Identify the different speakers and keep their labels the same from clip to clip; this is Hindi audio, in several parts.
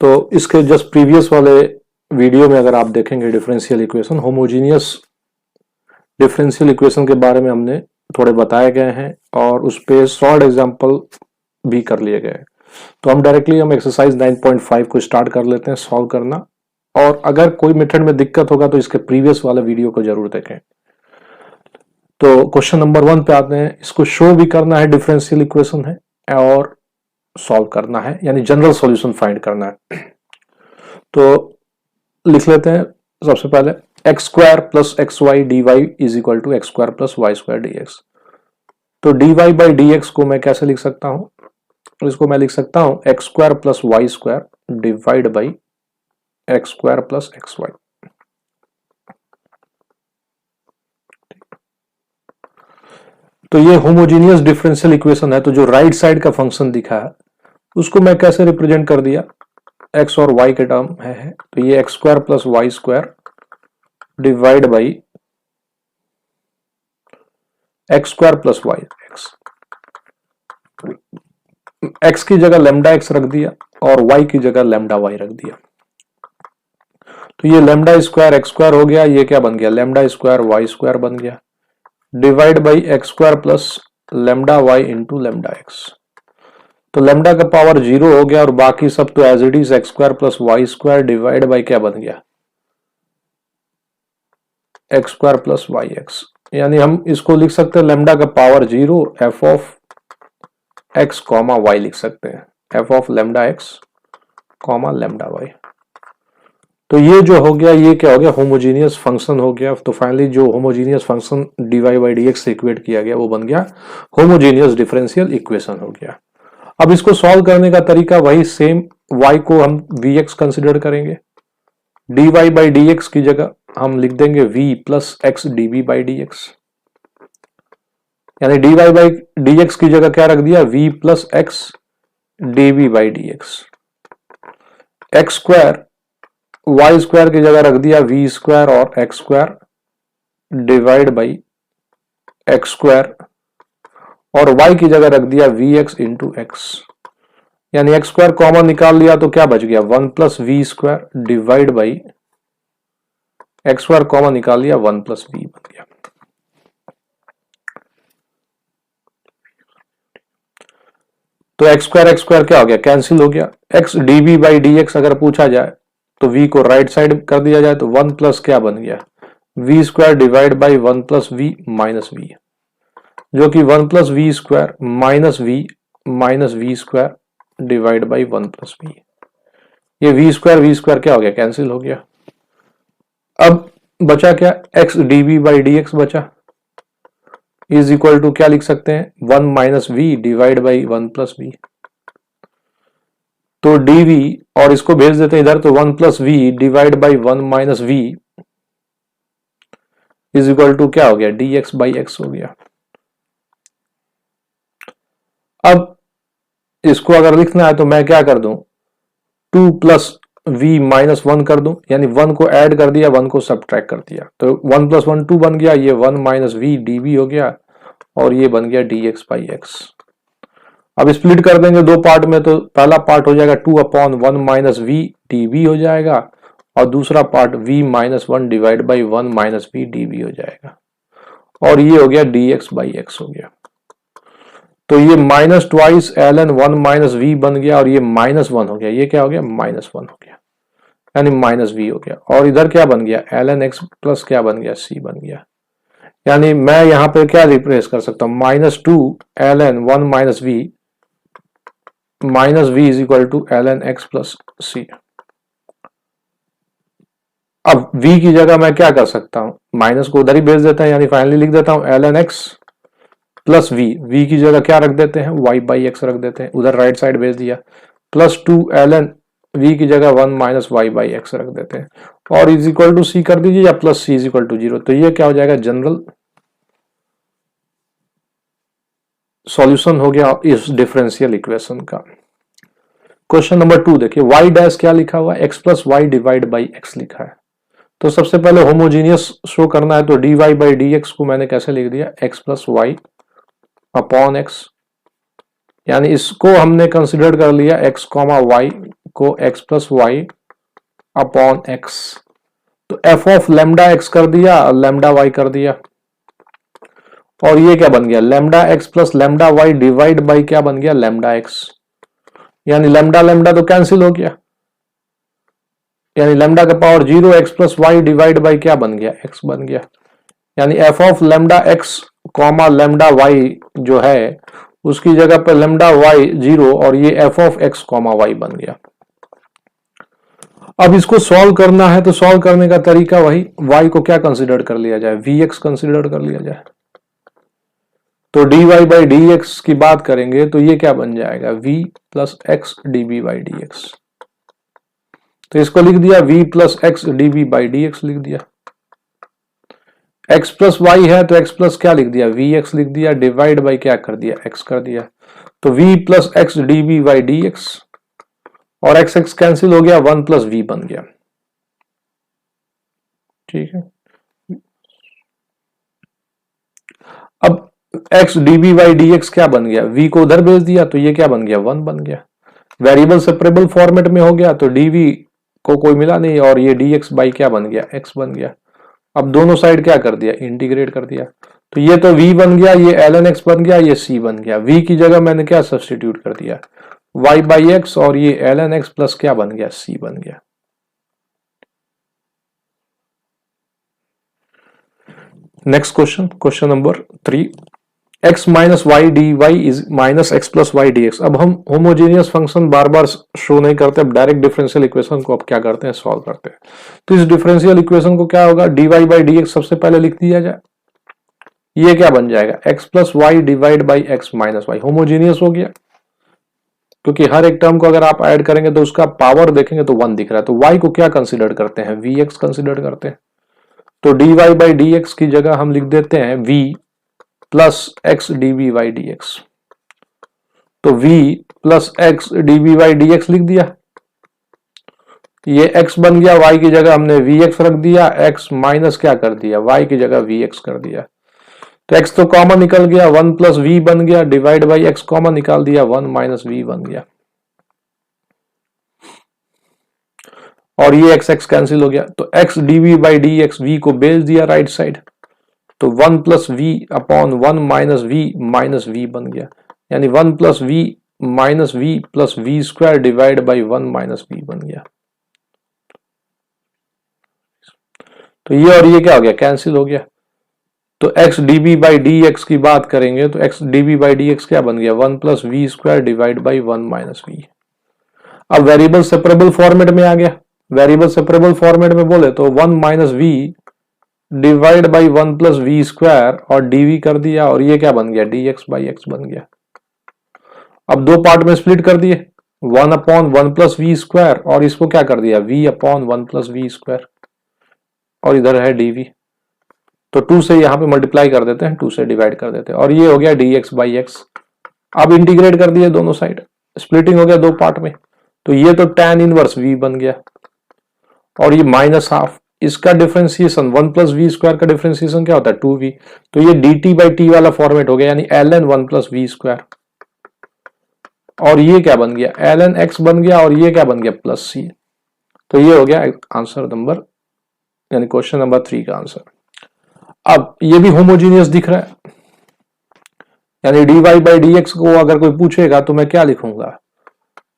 Speaker 1: तो इसके जस्ट प्रीवियस वाले वीडियो में अगर आप देखेंगे differential equation, homogeneous differential equation के बारे में हमने थोड़े बताए गए हैं और उस पे सॉल्व एग्जांपल भी कर लिए गए। तो हम एक्सरसाइज 9.5 को स्टार्ट कर लेते हैं सॉल्व करना, और अगर कोई मेथड में दिक्कत होगा तो इसके प्रीवियस वाले वीडियो को जरूर देखें। तो क्वेश्चन नंबर 1 पे आते हैं। इसको शो भी करना है, डिफरेंशियल इक्वेशन है, और सॉल्व करना है, यानी जनरल सॉल्यूशन फाइंड करना है। तो लिख लेते हैं सबसे पहले x square plus x y d y is equal to x square plus y square d x. तो d y by d x को मैं कैसे लिख सकता हूं? इसको मैं लिख सकता हूं x square plus y square divide by x square plus x y. तो ये होमोजीनियस डिफरेंशियल इक्वेशन है। तो जो राइट साइड का फंक्शन दिखा है उसको मैं कैसे रिप्रेजेंट कर दिया, एक्स और वाई के टर्म है। तो ये x square plus y square divide by x square plus y x. X की जगह लेमडा एक्स रख दिया और वाई की जगह लेमडा वाई रख दिया। तो ये लेमडा स्क्वायर एक्स स्क्वायर हो गया, ये क्या बन गया, लेमडा स्क्वायर वाई स्क्वायर बन गया, divide by x square plus lambda y into lambda x. तो लेमडा का पावर 0 हो गया और बाकी सब तो as it is x square plus y square divide by क्या बन गया, x square plus y x. यानी हम इसको लिख सकते हैं लेमडा का power 0 f of x comma y लिख सकते हैं, f of lambda x comma lambda y. तो ये जो हो गया, ये क्या हो गया, होमोजीनियस फंक्शन हो गया। तो फाइनली जो homogeneous function d y by d x से इक्वेट किया गया वो बन गया होमोजीनियस डिफरेंशियल इक्वेशन हो गया। अब इसको सॉल्व करने का तरीका वही सेम, y को हम vx कंसिडर करेंगे, dy बाई dx की जगह हम लिख देंगे v plus x dv by dx। यानी dy बाई dx की जगह क्या रख दिया, v plus x dv by dx। X square y square की जगह रख दिया v स्क्वायर और x square divide by x square, और y की जगह रख दिया vx इंटू एक्स। यानी एक्स स्क्वायर कॉमन निकाल लिया तो क्या बच गया, 1 plus v square divide by x square common निकाल लिया 1 प्लस वी बन गया। तो एक्स स्क्वायर क्या हो गया, कैंसिल हो गया। X d v by d x अगर पूछा जाए तो v को राइट साइड कर दिया जाए तो 1 प्लस क्या बन गया, v square divide by 1 plus v minus v, जो कि 1 plus v square minus v square divide by 1 plus v. ये वी स्क्वायर क्या हो गया, कैंसिल हो गया। अब बचा क्या, x d v by d x बचा, इज इक्वल टू क्या लिख सकते हैं, 1 minus v divide by 1 plus v. तो डीवी और इसको भेज देते हैं इधर, तो 1 plus v divide by 1 minus v is equal to क्या हो गया, डी एक्स बाई एक्स हो गया। अब इसको अगर लिखना है तो मैं क्या कर दूं, 2 प्लस v माइनस 1 कर दूं, यानी 1 को ऐड कर दिया 1 को सब्ट्रैक्ट कर दिया, तो 1 प्लस 1 2 बन गया, ये 1 माइनस वी डी हो गया और ये बन गया डी एक्स बाई एक्स। अब स्प्लिट कर देंगे दो पार्ट में, तो पहला पार्ट हो जाएगा 2 अपॉन 1 माइनस वी डी हो जाएगा और दूसरा part v minus 1 divide by 1 minus v d हो जाएगा, और ये हो गया डी एक्स बाई एक्स हो गया। तो ये minus twice l n 1 minus v बन गया और ये माइनस 1 हो गया, ये क्या हो गया, माइनस 1 हो गया, यानी माइनस वी हो गया। और इधर क्या बन गया, एल एन एक्स प्लस क्या बन गया, सी बन गया। यानी मैं यहां पे क्या रिप्लेस कर सकता हूं, minus 2 l n 1 minus v is equal to l n x plus c. अब v की जगह मैं क्या कर सकता हूं, माइनस को उधर ही भेज देता है, यानी फाइनली लिख देता हूं l n x plus v की जगह क्या रख देते हैं, y बाई एक्स रख देते हैं, उधर राइट साइड भेज दिया, प्लस 2 एल एन v की जगह 1 माइनस वाई बाई एक्स रख देते हैं, और इज इक्वल टू सी कर दीजिए या plus c is equal to 0। तो ये क्या हो जाएगा, जनरल सॉल्यूशन हो गया इस डिफरेंशियल इक्वेशन का। क्वेश्चन नंबर 2 देखिए, y डैश क्या लिखा हुआ है, x plus y divide by x लिखा है। तो सबसे पहले होमोजीनियस शो करना है, तो dy बाई डी एक्स को मैंने कैसे लिख दिया, x plus y upon x, यानी इसको हमने कंसिडर कर लिया x कॉमा वाई को x plus y upon x, तो एफ ऑफ लेमडा एक्स कर दिया और लेमडा वाई कर दिया, और ये क्या बन गया, lambda x plus lambda y divide by क्या बन गया, लेमडा एक्स, यानी लेमडा लेमडा तो कैंसिल हो गया, यानी लेमडा का power 0 x plus y divide by क्या बन गया, एक्स बन गया, यानी f of lambda x comma lambda y जो है उसकी जगह पर लेमडा वाई 0 और ये f of x comma y बन गया। अब इसको सॉल्व करना है तो सॉल्व करने का तरीका वही, y को क्या कंसीडर कर लिया जाए, vx कंसीडर कर लिया जाए, तो dy बाई dx की बात करेंगे तो ये क्या बन जाएगा, v plus x db by dx, तो इसको लिख दिया v plus x db by dx लिख दिया, x प्लस वाई है तो x प्लस क्या लिख दिया, vx लिख दिया, डिवाइड बाई क्या कर दिया, x कर दिया, तो v plus x db by dx और x x कैंसिल हो गया, 1 प्लस v बन गया, ठीक है। अब x db बाई dx क्या बन गया, v को उधर भेज दिया तो ये क्या बन गया, 1 बन गया, वेरिएबल सेपरेबल फॉर्मेट में हो गया तो dv को कोई मिला नहीं और ये dx बाई क्या बन गया, x बन गया। अब दोनों साइड क्या कर दिया, इंटीग्रेट कर दिया, तो ये तो v बन गया, ये ln x बन गया, ये c बन गया, v की जगह मैंने क्या सब्स्टिट्यूट कर दिया, y बाई एक्स और ये ln x प्लस क्या बन गया, c बन गया। Next question, question number 3, x minus y d y is minus x plus y d x. अब हम होमोजेनियस फंक्शन बार बार शो नहीं करते, अब डायरेक्ट डिफरेंशियल इक्वेशन को अब क्या करते हैं, सॉल्व करते हैं। तो इस डिफरेंशियल इक्वेशन को क्या होगा, d y by d x सबसे पहले लिख दिया जाए, ये क्या बन जाएगा, x plus y divide by x minus y, homogeneous हो गया, क्योंकि हर एक टर्म को अगर आप ऐड करेंगे तो उसका पावर देखेंगे तो 1 दिख रहा है, तो y को क्या कंसिडर करते हैं, vx कंसिडर करते हैं, तो dy बाई dx की जगह हम लिख देते हैं v plus x db by dx, तो v plus x db by dx लिख दिया, ये x बन गया, y की जगह हमने vx रख दिया, x माइनस क्या कर दिया, y की जगह vx कर दिया, तो x तो कॉमन निकल गया, 1 प्लस v बन गया, डिवाइड बाई x कॉमन निकाल दिया, 1 माइनस v बन गया, और ये x x कैंसिल हो गया, तो x dv by dx v को भेज दिया राइट साइड, तो 1 plus v upon 1 minus v बन गया, यानी 1 plus v minus v plus v square divide by 1 minus v बन गया, तो ये और ये क्या हो गया, कैंसिल हो गया, तो x db बाई dx की बात करेंगे तो x db बाई dx क्या बन गया, 1 plus v square divide by 1 minus v। अब वेरिएबल सेपरेबल फॉर्मेट में आ गया, वेरिएबल सेपरेबल फॉर्मेट में बोले तो 1 minus v divide by 1 plus v square और dv कर दिया, और ये क्या बन गया, dx बाई x बन गया। अब दो पार्ट में स्प्लिट कर दिए, 1 अपॉन 1 प्लस v स्क्वायर और इसको क्या कर दिया, v upon 1 plus v square, और इधर है dv, तो 2 से यहां पे मल्टीप्लाई कर देते हैं, 2 से डिवाइड कर देते हैं, और ये हो गया dx बाई x। अब इंटीग्रेट कर दिए दोनों साइड, स्प्लिटिंग हो गया दो पार्ट में, तो ये तो tan इनवर्स v बन गया, और ये माइनस हाफ, इसका डिफरेंशिएशन 1 प्लस वी स्क्वायर का डिफरेंशिएशन क्या होता है, 2v, तो ये dt बाई t वाला फॉर्मेट हो गया, यानी ln 1 प्लस वी स्क्वायर, और ये क्या बन गया, ln x बन गया, और ये क्या बन गया, प्लस c। तो ये हो गया आंसर नंबर, यानी क्वेश्चन नंबर 3 का आंसर। अब ये भी होमोजीनियस दिख रहा है, यानी dy बाई dx को अगर कोई पूछेगा तो मैं क्या लिखूंगा,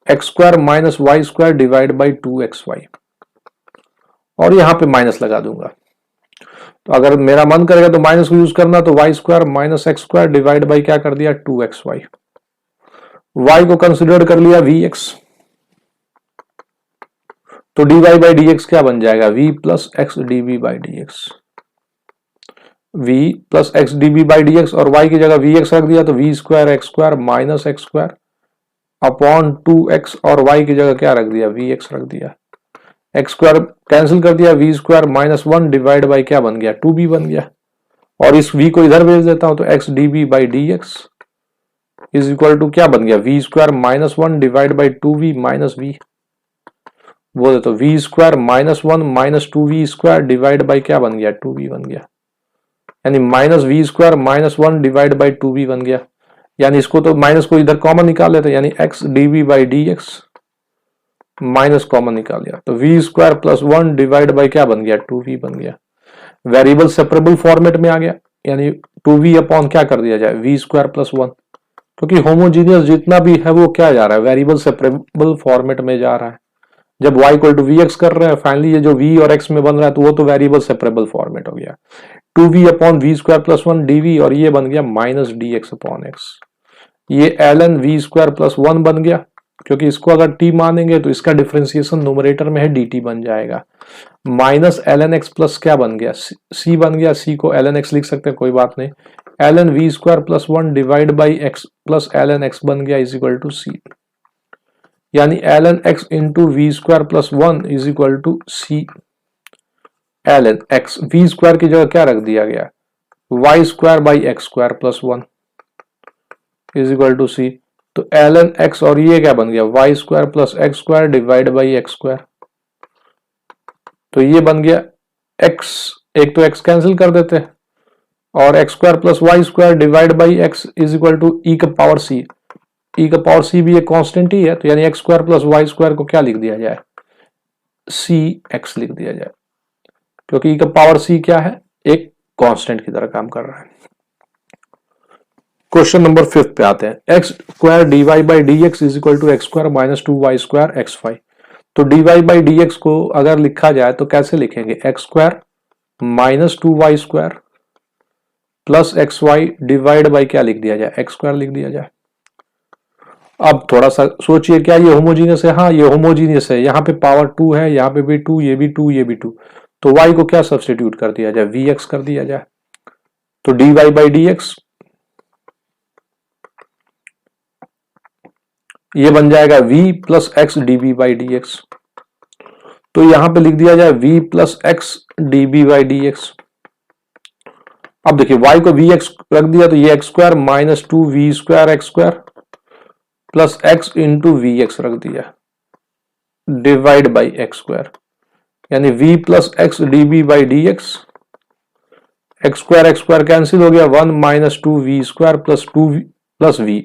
Speaker 1: x square minus y square divide by 2xy, और यहां पे माइनस लगा दूंगा, तो अगर मेरा मन करेगा तो माइनस को यूज करना, तो y square minus x square divide by क्या कर दिया, 2xy, y को कंसिडर कर लिया vx, तो dy बाई dx क्या बन जाएगा, v plus x db by dx, v plus x db by dx, और y की जगह vx रख दिया, तो v square x square minus x square upon 2x, और y की जगह क्या रख दिया, vx रख दिया, एक्स स्क्वायर कैंसिल कर दिया, v square minus 1 divide by क्या बन गया, 2b बन गया, और इस v को इधर भेज देता हूं, तो x db by dx is equal to क्या बन गया, v square minus 1 divide by 2v minus v, बोले तो v square minus 1 minus 2v square divide by क्या बन गया, 2v बन गया, यानी minus v square minus 1 divide by 2v बन गया, यानी इसको तो माइनस को इधर कॉमन निकाल लेते हैं, यानी x db by dx minus common निकाल लिया तो v square plus 1 divide by क्या बन गया 2v बन गया। वेरिएबल सेपरेबल फॉर्मेट में आ गया, यानी 2v अपॉन क्या कर दिया जाए वी स्क्वायर प्लस 1, क्योंकि होमोजीनियस जितना भी है वो क्या जा रहा है वेरिएबल सेपरेबल फॉर्मेट में जा रहा है। जब y equal to v x कर रहे हैं फाइनली ये जो v और x में बन रहा है तो वो तो वेरिएबल सेपरेबल फॉर्मेट हो गया। 2v upon v square plus 1 dv और ये बन गया माइनस dx अपॉन x। ये ln v स्क्वायर प्लस 1 बन गया, क्योंकि इसको अगर t मानेंगे तो इसका डिफरेंशिएशन न्यूमरेटर में है dt बन जाएगा। माइनस ln x प्लस क्या बन गया c बन गया, c को ln x लिख सकते हैं कोई बात नहीं। ln v square plus 1 divide by x plus ln x बन गया इज इक्वल टू c, यानी ln x into v square plus 1 is equal to c ln x। V square की जगह क्या रख दिया गया y square by x square plus 1 is equal to c। तो ln x और ये क्या बन गया y square plus x square divide by x square, तो ये बन गया x, एक तो x कैंसिल कर देते हैं और x square plus y square divide by x is equal to e का पावर सी। ई का पावर सी भी एक कांस्टेंट ही है, तो यानी x square plus y square को क्या लिख दिया जाए सी एक्स लिख दिया जाए, क्योंकि ई का पावर सी क्या है एक कांस्टेंट की तरह काम कर रहा है। क्वेश्चन नंबर 5 पे आते हैं। X square d y by d x is equal to x square minus 2y square x y. तो d y by d x को अगर लिखा जाए तो कैसे लिखेंगे x square minus 2y square plus x y divide by क्या लिख दिया जाए एक्स स्क्वायर लिख दिया जाए। अब थोड़ा सा सोचिए क्या ये होमोजीनियस है, हाँ ये होमोजीनियस है, यहाँ पे पावर 2 है, यहाँ पे भी 2, ये भी 2, ये भी 2, तो y को क्या सब्स्टिट्यूट कर दिया जाए वी एक्स कर दिया जाए। तो d y by d x ये बन जाएगा v plus x d b by d x, तो यहां पे लिख दिया जाए v plus x d b by d x. अब देखिए y को वी एक्स रख दिया तो ये x square minus 2 v square x square plus x into v x रख दिया डिवाइड बाई एक्स स्क्वायर, यानी v plus x d b by d x. X square cancel हो गया 1 minus 2 v square plus 2 plus v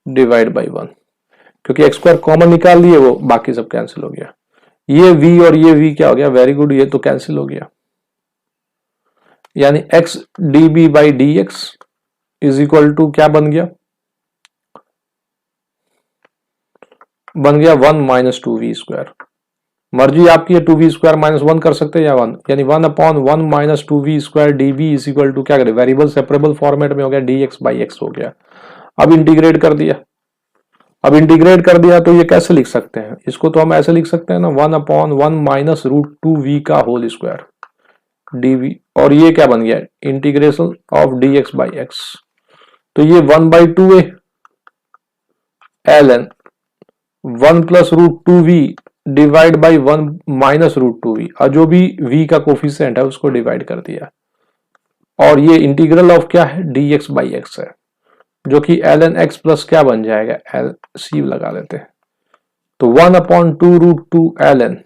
Speaker 1: divide by 1, क्योंकि एक्स स्क्वायर कॉमन निकाल लिए वो बाकी सब कैंसिल हो गया। ये v और ये v क्या हो गया वेरी गुड, ये तो कैंसिल हो गया, यानी x d b by d x is equal to क्या बन गया 1 माइनस 2 वी स्क्वायर। मर्जी आपकी है 2v स्क्वायर माइनस 1 कर सकते हैं या 1, यानी 1 upon 1 minus 2v square d b is equal to क्या करें वेरिएबल सेपरेबल फॉर्मेट में हो गया डी एक्स बाई एक्स हो गया। अब इंटीग्रेट कर दिया, अब इंटीग्रेट कर दिया तो ये कैसे लिख सकते हैं, इसको तो हम ऐसे लिख सकते हैं ना 1 अपॉन 1 माइनस रूट 2v का होल स्क्वायर dv, और ये क्या बन गया integration of dx by x. तो ये 1/2a ln 1 plus root 2v divide by 1 minus root 2v, और जो भी v का कोफिशिएंट है उसको डिवाइड कर दिया, और ये इंटीग्रल ऑफ क्या है dx बाई एक्स है, जो कि ln x प्लस क्या बन जाएगा एल सी लगा लेते हैं। तो 1 upon 2 root 2 ln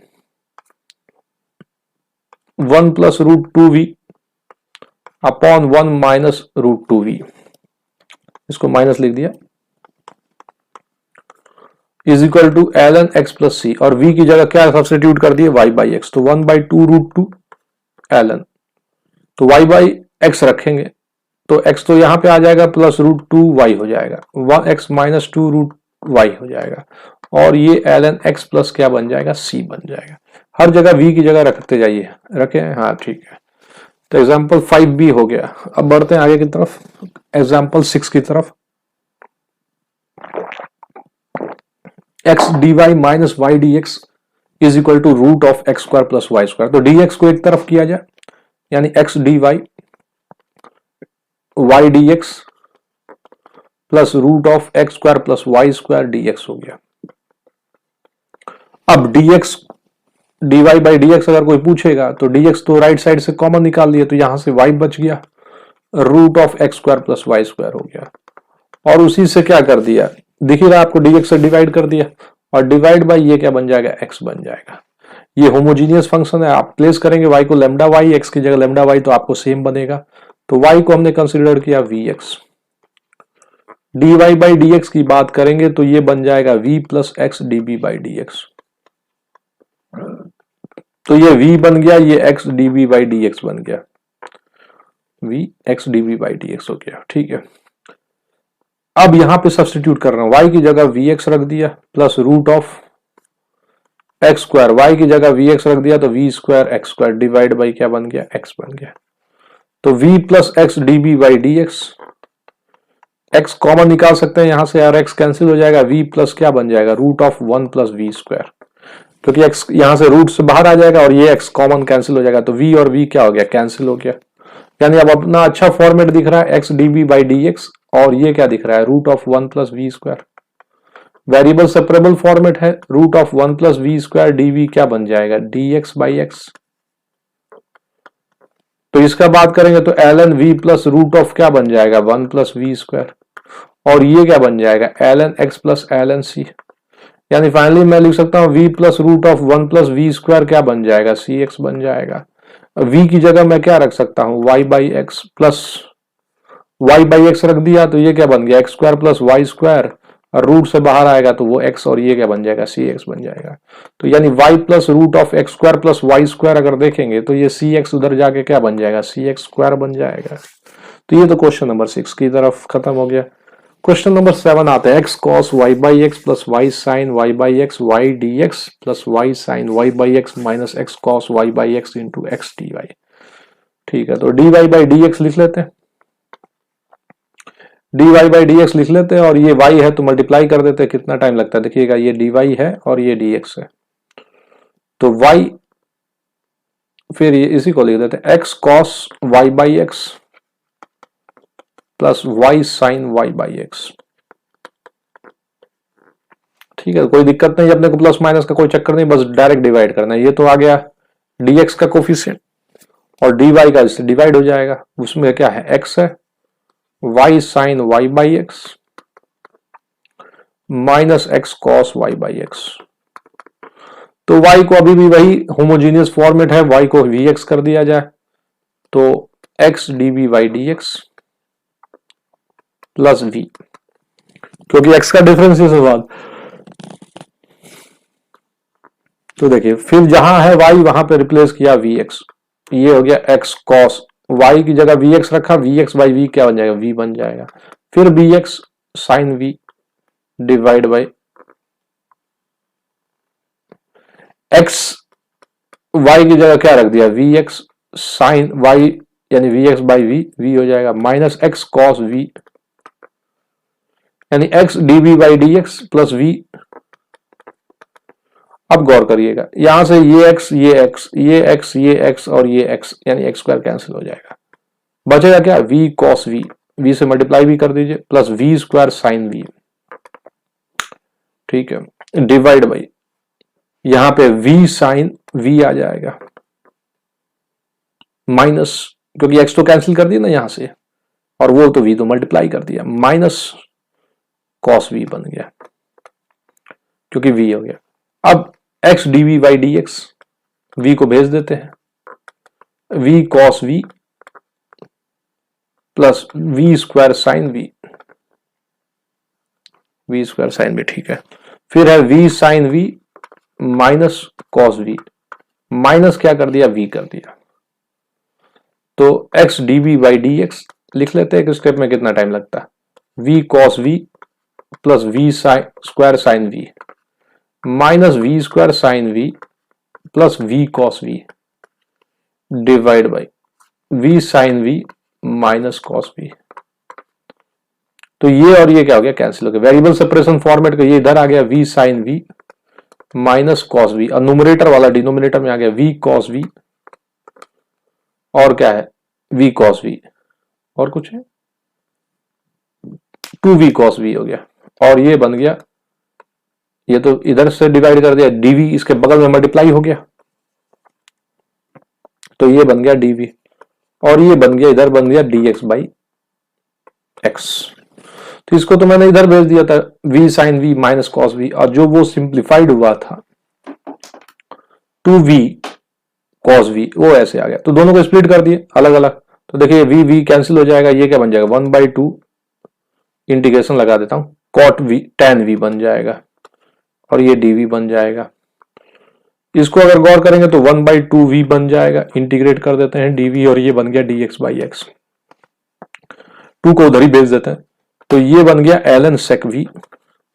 Speaker 1: 1 plus root 2v upon 1 minus root 2v, इसको माइनस लिख दिया is equal to ln x plus c, और v की जगह क्या सब्स्टिट्यूट कर दिए y बाई एक्स, तो 1/2 रूट 2 ln, तो y बाई एक्स रखेंगे तो x तो यहां पे आ जाएगा प्लस रूट 2y हो जाएगा, 1x माइनस 2 रूट y हो जाएगा, और ये ln x प्लस क्या बन जाएगा c बन जाएगा। हर जगह v की जगह रखते जाइए, रखे हाँ ठीक है। तो एग्जाम्पल 5b हो गया। अब बढ़ते हैं आगे की तरफ, एग्जाम्पल 6 की तरफ। x d y minus y d x is equal to root of x square plus y square. तो dx को एक तरफ किया जाए, यानी x d y y d x plus root of x square plus y square d x हो गया। अब dx dy बाई dx अगर कोई पूछेगा तो dx तो राइट साइड से कॉमन निकाल लिया, तो यहां से y बच गया, root of x square plus y square हो गया, और उसी से क्या कर दिया दिख ही रहा आपको dx से डिवाइड कर दिया, और डिवाइड बाई ये क्या बन जाएगा x बन जाएगा। ये होमोजीनियस फंक्शन है, आप प्लेस करेंगे y को लेमडा वाई, x की जगह लेमडा वाई, तो आपको सेम बनेगा। तो y को हमने कंसिडर किया vx। dy बाई dx की बात करेंगे तो ये बन जाएगा v plus x d b by d x. तो ये v बन गया, ये x dv बाई dx बन गया, v x dv by dx हो गया। ठीक है, अब यहां पे सब्स्टिट्यूट कर रहा हूं, y की जगह vx रख दिया plus root of x square, y की जगह vx रख दिया तो v square x square divide by क्या बन गया, x बन गया। तो v plus x dv by dx, x common निकाल सकते हैं यहां से यार, x कैंसिल हो जाएगा, v प्लस क्या बन जाएगा, root of 1 plus v square, क्योंकि x यहां से रूट से बाहर आ जाएगा और ये x कॉमन कैंसिल हो जाएगा, तो v और v क्या हो गया, कैंसिल हो गया। यानी अब अपना अच्छा फॉर्मेट दिख रहा है x dv बाई dx, और ये क्या दिख रहा है, root of 1 plus v square. Variable separable format है, root of 1 plus v square dv क्या बन जाएगा, dx बाई एक्स। तो इसका बात करेंगे तो ln v plus root of क्या बन जाएगा, 1 प्लस वी स्क्वायर, और ये क्या बन जाएगा, ln x plus ln c। यानी फाइनली मैं लिख सकता हूं v plus root of 1 plus v square क्या बन जाएगा, cx बन जाएगा। v की जगह मैं क्या रख सकता हूं, y by x plus y by x रख दिया, तो ये क्या बन गया, x square plus y square, और रूट से बाहर आएगा तो वो x, और ये क्या बन जाएगा, cx बन जाएगा। तो यानी y plus root of x square plus y square अगर देखेंगे तो ये cx उधर जाके क्या बन जाएगा, cx स्क्वायर बन जाएगा। तो ये तो क्वेश्चन नंबर 6 की तरफ खत्म हो गया। क्वेश्चन नंबर 7 आता है, x cos y by x plus y sine y by x y d x plus y sine y by x minus x cos y by x into x d y. ठीक है, तो d y by d x लिख लेते हैं, d y by d x लिख लेते हैं, और ये y है तो मल्टीप्लाई कर देते हैं, कितना टाइम लगता है देखिएगा, ये डी वाई है और ये डी एक्स है, तो y, फिर ये इसी को लिख देते हैं, x cos y by x plus y sine y by x. ठीक है, कोई दिक्कत नहीं, अपने को प्लस माइनस का कोई चक्कर नहीं, बस डायरेक्ट डिवाइड करना है। ये तो आ गया dx का कोफिशिएंट, और dy का इससे डिवाइड हो जाएगा, उसमें क्या है, x है, y sine y by x minus x cos y by x. तो y को अभी भी वही होमोजीनियस फॉर्मेट है, y को vx कर दिया जाए, तो x dv by dx plus v, क्योंकि x का डिफरेंस इस बाद, तो देखिए फिर जहां है y वहां पे रिप्लेस किया vx, ये हो गया x cos, y की जगह vx रखा, vx बाई v क्या बन जाएगा, v बन जाएगा, फिर bx sine v divide by x, y की जगह क्या रख दिया, vx साइन y, यानी vx बाई v हो जाएगा, माइनस x cos v, यानी x dv by dx plus v। अब गौर करिएगा, यहां से ये x ये x ये x ये x और ये x, यानी x स्क्वायर कैंसिल हो जाएगा, बचेगा क्या, v cos v, v से मल्टीप्लाई भी कर दीजिए, plus v square sine v। ठीक है, डिवाइड बाई यहां पे v साइन v आ जाएगा, माइनस, क्योंकि x तो कैंसिल कर दिया ना यहां से, और वो तो v तो मल्टीप्लाई कर दिया, माइनस cos v बन गया, क्योंकि v हो गया। अब x dv by dx, v को भेज देते हैं, v cos v plus v square sine v, v square sine v। ठीक है, फिर है v sine v minus cos v, minus क्या कर दिया, v कर दिया, तो x dv बाई dx लिख लेते हैं, एक स्टेप में कितना टाइम लगता है, v cos v plus v square sine v minus v square sine v plus v cos v divide by v sine v minus cos v। तो ये और ये क्या हो गया, कैंसिल हो गया, वेरिएबल सेपरेशन फॉर्मेट का ये इधर आ गया, v sine v minus cos v, और न्यूमरेटर वाला डिनोमिनेटर में आ गया v cos v, और क्या है, v cos v, और कुछ है, 2v cos v हो गया, और ये बन गया, ये तो इधर से डिवाइड कर दिया, dv इसके बगल में मल्टीप्लाई हो गया, तो ये बन गया dv, और ये बन गया, इधर बन गया dx बाई x। तो इसको तो मैंने इधर भेज दिया था, v sine v minus cos v, और जो वो सिंप्लीफाइड हुआ था 2v cos v, वो ऐसे आ गया, तो दोनों को स्प्लिट कर दिए अलग अलग, तो देखिए v कैंसिल हो जाएगा, ये क्या बन जाएगा, 1/2 इंटीग्रेशन लगा देता हूं, cot v tan v बन जाएगा, और ये dv बन जाएगा, इसको अगर गौर करेंगे तो 1/2v बन जाएगा, इंटीग्रेट कर देते हैं dv और ये बन गया dx/x। 2 को उधर ही भेज देते हैं तो ये बन गया ln sec v,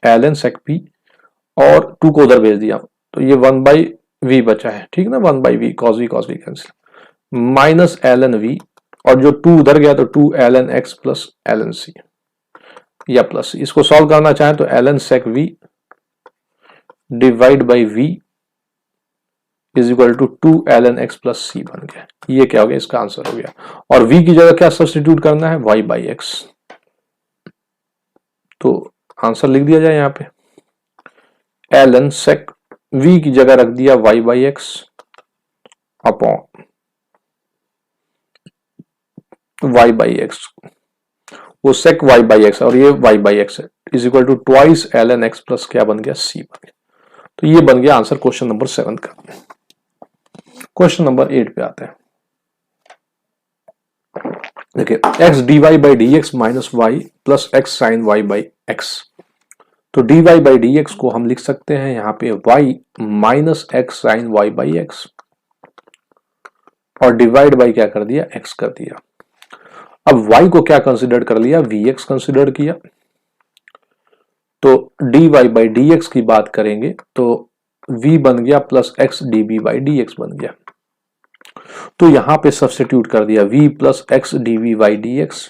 Speaker 1: ln sec p, और 2 को उधर भेज दिया तो ये 1/v बचा है, ठीक ना, 1/v cos v cancel, minus ln v, और जो 2 उधर गया तो 2 ln x plus ln c, या प्लस, इसको सॉल्व करना चाहें तो ln sec v divide by v is equal to 2 ln x plus c बन गया। ये क्या हो गया, इसका आंसर हो गया। और v की जगह क्या सब्स्टिट्यूट करना है, y बाई एक्स, तो आंसर लिख दिया जाए यहाँ पे ln sec v की जगह रख दिया y by x upon y by x, वो sec y बाई एक्स और ये y बाई एक्स है, is equal to twice ln x plus क्या बन गया, c बन गया। तो ये बन गया आंसर क्वेश्चन नंबर 7 का। क्वेश्चन नंबर 8 पे आते हैं। देखिए x dy by d x minus y plus x sine y by x, तो dy बाई डी एक्स को हम लिख सकते हैं यहाँ पे y minus x sine y by x, और डिवाइड बाई क्या कर दिया, x कर दिया। अब y को क्या कंसिडर कर लिया, vx कंसिडर किया, तो dy बाई डी एक्स की बात करेंगे तो v बन गया plus x dv by d x बन गया, तो यहां पे सब्स्टिट्यूट कर दिया v plus x dv by d x,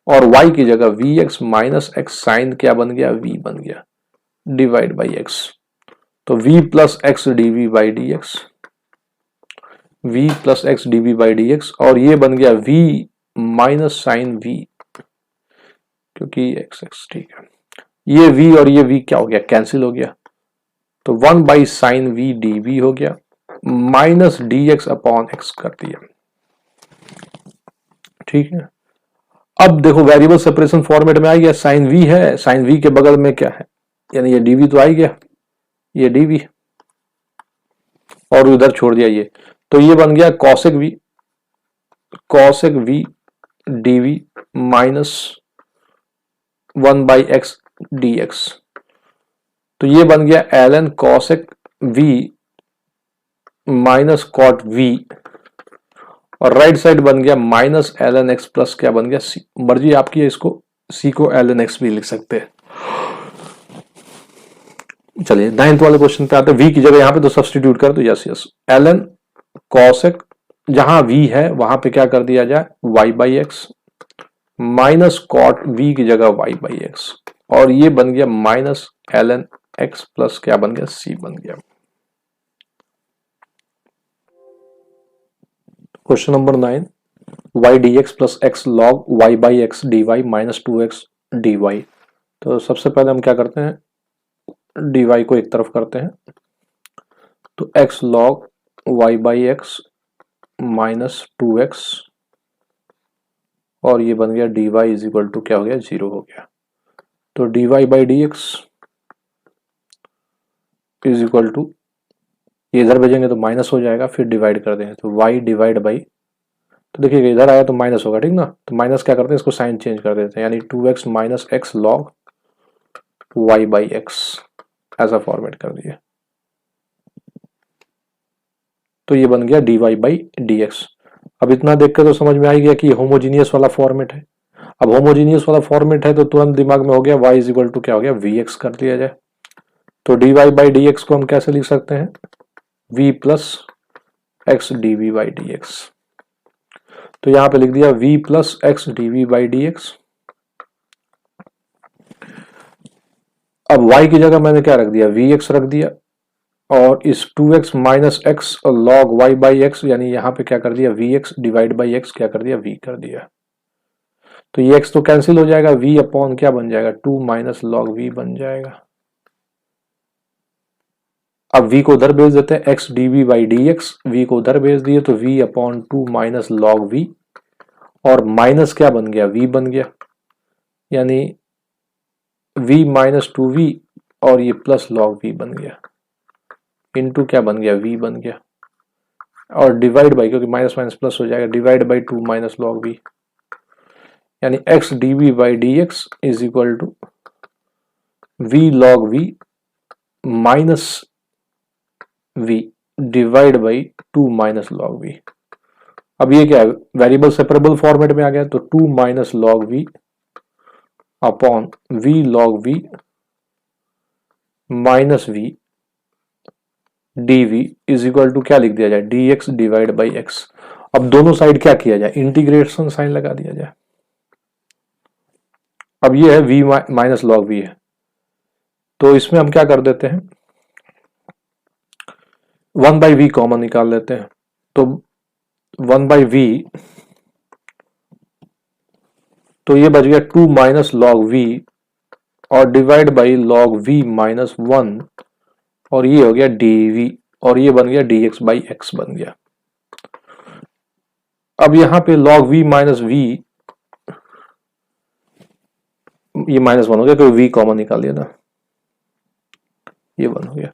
Speaker 1: और y की जगह vx माइनस एक्स साइन क्या बन गया, v बन गया, डिवाइड बाई x, तो v plus x dv by d x, v plus x dv by d x, और ये बन गया v माइनस साइन v, क्योंकि x x ठीक है, ये v और ये v क्या हो गया, कैंसिल हो गया, तो 1 बाई साइन v dv हो गया, माइनस dx अपॉन x कर दिया, ठीक है। अब देखो वेरिएबल सेपरेशन फॉर्मेट में आ गया, साइन v है, साइन v के बगल में क्या है, यानी ये dv तो आ ही गया, ये dv, और उधर छोड़ दिया ये, तो ये बन गया cosec v dv minus 1 by x dx, तो ये बन गया ln cosec v minus cot v, और राइट साइड बन गया माइनस ln x प्लस क्या बन गया c, मर्जी आपकी है, इसको c को ln x भी लिख सकते हैं। चलिए 9th वाले क्वेश्चन पे आते हैं, v की जगह यहां पे तो सब्स्टिट्यूट कर दो, यस यस, ln cosec जहां v है वहां पे क्या कर दिया जाए, y by x minus cot v की जगह y बाई एक्स, और ये बन गया माइनस ln x प्लस क्या बन गया, c बन गया। Question number 9, y dx plus x log y by x d y minus 2x dy, तो सबसे पहले हम क्या करते हैं, dy को एक तरफ करते हैं, तो x log y by x minus 2x, और ये बन गया dy इज इक्वल टू क्या हो गया, 0 हो गया, तो dy by d x is equal to, ये इधर भेजेंगे तो माइनस हो जाएगा, फिर डिवाइड कर देंगे तो y डिवाइड बाई, तो देखिएगा इधर आया तो माइनस होगा, ठीक ना, तो माइनस क्या करते हैं, इसको साइन चेंज कर देते हैं, यानी 2x minus x log y by x, ऐसा फॉर्मेट कर दिया, तो ये बन गया dy बाई डी एक्स। अब इतना देखकर तो समझ में आ गया कि होमोजीनियस वाला फॉर्मेट है। अब होमोजीनियस वाला फॉर्मेट है तो तुरंत दिमाग में हो गया y इज इक्वल टू क्या हो गया, vx कर दिया जाए, तो dy बाई डी एक्स को हम कैसे लिख सकते हैं, v plus x dv by d x, तो यहां पे लिख दिया v plus x dv by d x. अब y की जगह मैंने क्या रख दिया, vx रख दिया, और इस 2x minus x log y by x, यानी यहां पे क्या कर दिया, vx डिवाइड बाई x क्या कर दिया, v कर दिया, तो ये x तो कैंसिल हो जाएगा, v अपॉन क्या बन जाएगा, 2 माइनस लॉग v बन जाएगा। अब v को उधर भेज देते हैं, x dv by d x, v को उधर भेज दिए तो v upon 2 minus log v, और माइनस क्या बन गया, v बन गया, यानी v माइनस 2v, और ये प्लस लॉग v बन गया, इनटू क्या बन गया, v बन गया, और डिवाइड बाई, क्योंकि माइनस माइनस प्लस हो जाएगा, divide by 2 minus log v, यानी x dv by d x is equal to v log v minus v divide by 2 minus log v. अब ये क्या है, वेरिएबल सेपरेबल फॉर्मेट में आ गया, तो 2 minus log v upon v log v minus v dv is equal to क्या लिख दिया जाए, dx डिवाइड बाई x। अब दोनों साइड क्या किया जाए, इंटीग्रेशन साइन लगा दिया जाए। अब ये है v माइनस लॉग वी है, तो इसमें हम क्या कर देते हैं, 1 बाई वी कॉमन निकाल लेते हैं। तो 1 बाई वी, तो ये बच गया 2 माइनस लॉग वी और divide by log v minus 1, और ये हो गया dv, और ये बन गया dx बाई एक्स बन गया। अब यहां पे log v माइनस वी, ये माइनस 1 हो गया क्योंकि v कॉमन निकाल लिया था, ये 1 हो गया।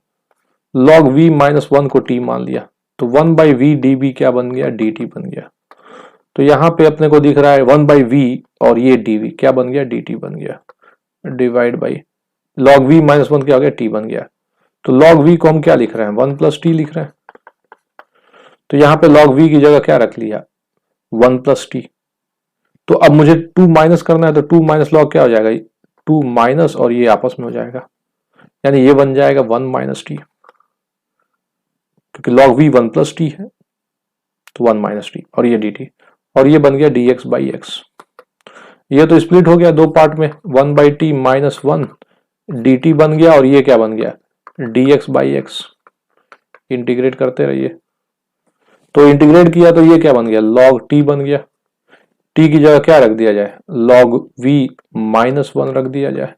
Speaker 1: log v माइनस 1 को t मान लिया, तो 1 बाई वी dv क्या बन गया, dt बन गया। तो यहां पे अपने को दिख रहा है 1 बाई वी और ये dv क्या बन गया, dt बन गया, divide by log v minus 1 क्या हो गया, t बन गया। तो log v को हम क्या लिख रहे हैं, 1 प्लस टी लिख रहे हैं। तो यहां पे log v की जगह क्या रख लिया, 1 प्लस टी। तो अब मुझे 2 माइनस करना है, तो 2 माइनस लॉग क्या हो जाएगा, 2 माइनस और ये आपस में हो जाएगा, यानी ये बन जाएगा 1 माइनस टी, क्योंकि log v 1 प्लस टी है, तो 1 माइनस टी और ये dt, और ये बन गया dx बाई एक्स। ये तो स्प्लिट हो गया दो पार्ट में, 1 बाई टी माइनस 1 dt बन गया, और ये क्या बन गया, dx बाई एक्स। इंटीग्रेट करते रहिए, तो इंटीग्रेट किया तो ये क्या बन गया, log t बन गया। t की जगह क्या रख दिया जाए, log v माइनस 1 रख दिया जाए।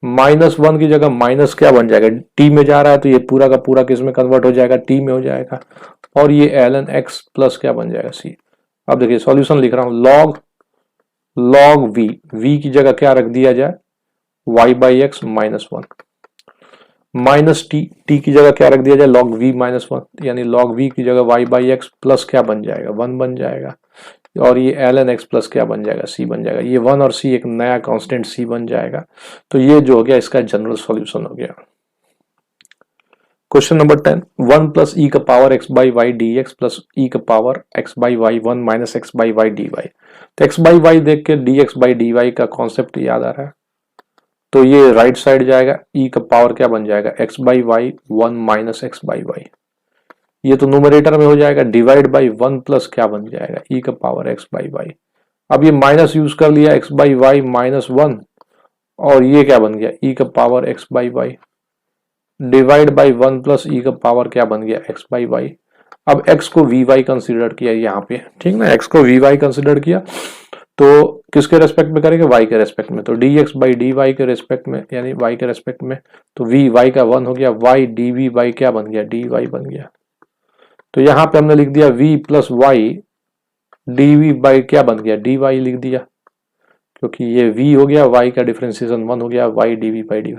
Speaker 1: माइनस 1 की जगह माइनस क्या बन जाएगा, t में जा रहा है तो ये पूरा का पूरा किस में कन्वर्ट हो जाएगा, t में हो जाएगा, और ये ln x प्लस क्या बन जाएगा, c। अब देखिए सॉल्यूशन लिख रहा हूं, log v की जगह क्या रख दिया जाए, y by x minus 1, minus t की जगह क्या रख दिया जाए, log v माइनस 1, यानी log v की जगह y बाई एक्स प्लस क्या बन जाएगा, 1 बन जाएगा, और ये ln x प्लस क्या बन जाएगा, c बन जाएगा। ये 1 और c एक नया कांस्टेंट c बन जाएगा। तो ये जो हो गया इसका जनरल सॉल्यूशन हो गया। क्वेश्चन नंबर 10, 1 प्लस ई का power x by y d x plus e का power x by y 1 minus x by y d y. तो एक्स बाई वाई देख के d x by d y का कॉन्सेप्ट याद आ रहा है, तो ये राइट साइड जाएगा, ई का पावर क्या बन जाएगा, x by y 1 minus x by y. ये तो न्यूमरेटर में हो जाएगा, डिवाइड बाई 1 प्लस क्या बन जाएगा, ई का पावर एक्स बाई वाई। अब ये माइनस यूज कर लिया, एक्स बाई वाई माइनस 1, और ये क्या बन गया, ई का power x by y, divide by 1 plus e का पावर क्या बन गया, एक्स बाई वाई। अब x को वी वाई कंसिडर किया यहाँ पे, ठीक ना, x को वी वाई कंसिडर किया, तो किसके रेस्पेक्ट में करेंगे, y के रेस्पेक्ट में। तो dx बाई डी वाई के रेस्पेक्ट में, यानी y के रेस्पेक्ट में, तो v y का 1 हो गया, y dv बाई क्या बन गया, dy बन गया। तो यहाँ पे हमने लिख दिया v plus y dv by क्या बन गया, dy लिख दिया, क्योंकि ये v हो गया, y का डिफरेंशिएशन 1 हो गया, y dv बाई dy।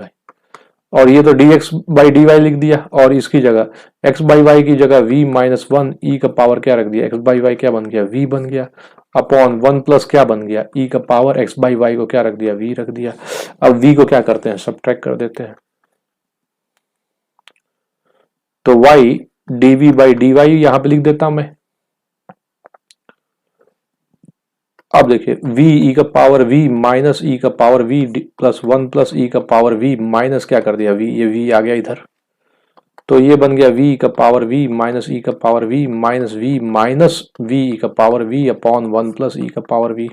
Speaker 1: और ये तो dx बाई डी वाई लिख दिया, और इसकी जगह x बाई वाई की जगह v माइनस 1 ई का पावर क्या रख दिया, x बाई वाई क्या बन गया, v बन गया, अपॉन 1 प्लस क्या बन गया, ई का पावर x बाई वाई को क्या रख दिया, v रख दिया। अब v को क्या करते हैं, सब्ट्रैक्ट कर देते हैं, तो y dv by d y यहां पे लिख देता हूं मैं। अब देखिए v ई का पावर v माइनस ई का power v plus 1 plus e का पावर v माइनस क्या कर दिया, v, ये v आ गया इधर, तो ये बन गया v का पावर v माइनस ई का पावर v माइनस v ई का power v upon 1 plus e का पावर v,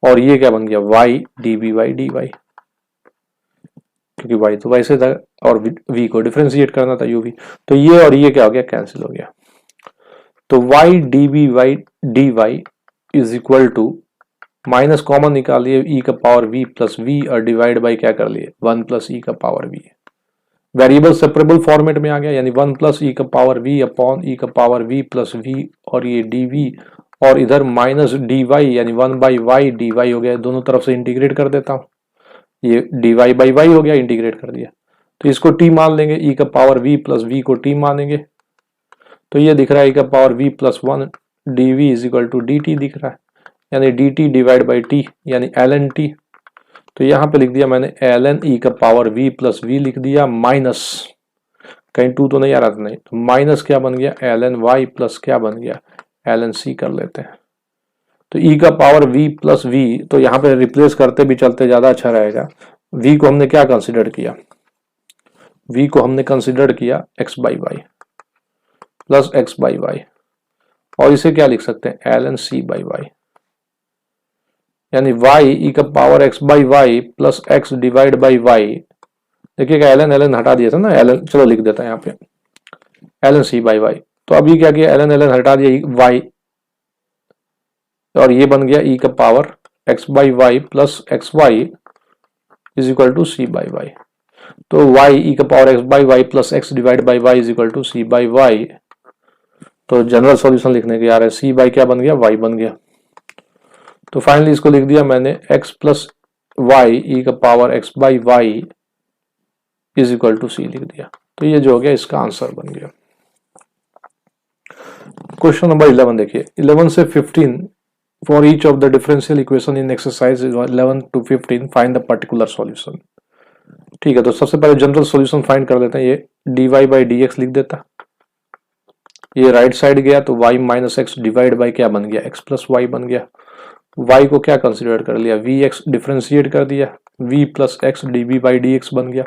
Speaker 1: और ये क्या बन गया, y dv by d y, क्योंकि y तो वैसे था और v को डिफरेंशिएट करना था uv, तो ये और ये क्या हो गया, कैंसिल हो गया। तो y dv by d y is equal to, minus common निकालिए, ई का पावर v प्लस v और डिवाइड बाई क्या कर लिए, 1 प्लस ई का power v। Variable separable format में आ गया, यानी 1 प्लस ई का पावर v अपॉन ई का पावर v प्लस v, और ये dv, और इधर माइनस dy यानी 1 बाई वाई डी वाई हो गया। दोनों तरफ से इंटीग्रेट कर देता हूं, ये dy बाई वाई हो गया, इंटीग्रेट कर दिया, तो इसको t मान लेंगे, ई का पावर v प्लस v को t मानेंगे, तो ये दिख रहा है ई का power v plus 1 dv is equal to dt दिख रहा है, यानी dt डिवाइड बाई t, यानी ln t। तो यहां पे लिख दिया मैंने ln e का पावर v प्लस v लिख दिया, माइनस कहीं 2 तो नहीं आ रहा था, नहीं, तो माइनस क्या बन गया ln y प्लस क्या बन गया ln c कर लेते हैं। तो e का पावर v प्लस v, तो यहाँ पे रिप्लेस करते भी चलते ज्यादा अच्छा रहेगा। v को हमने क्या कंसिडर किया, v को हमने कंसिडर किया x by y plus x by y, और इसे क्या लिख सकते हैं ln c बाई वाई, यानी y e का power x by y plus x divide by y. देखिएगा ln हटा दिया था ना, ln चलो लिख देता है यहाँ पे ln c बाई वाई। तो अभी क्या किया ln हटा दिया y, और ये बन गया e का power x by y plus x y is equal to c by y. तो y e का power x by y plus x divide by y is equal to c by y. तो जनरल सॉल्यूशन लिखने के आ रहा है, c बाई क्या बन गया y बन गया। तो फाइनली इसको लिख दिया मैंने x प्लस वाई ई का power x by y is equal to c लिख दिया। तो ये जो हो गया इसका आंसर बन गया। क्वेश्चन नंबर 11 देखिए, 11 से 15 for each of the differential equation in exercise 11 to 15 find the particular solution. ठीक है, तो सबसे पहले जनरल सॉल्यूशन फाइंड कर लेते हैं। ये dy बाई डी एक्स लिख देता, ये राइट साइड गया तो y minus x divide by क्या बन गया x प्लस वाई बन गया। y को क्या कंसिडर कर लिया vx डिफरेंशिएट कर दिया, v plus x db by d x बन गया,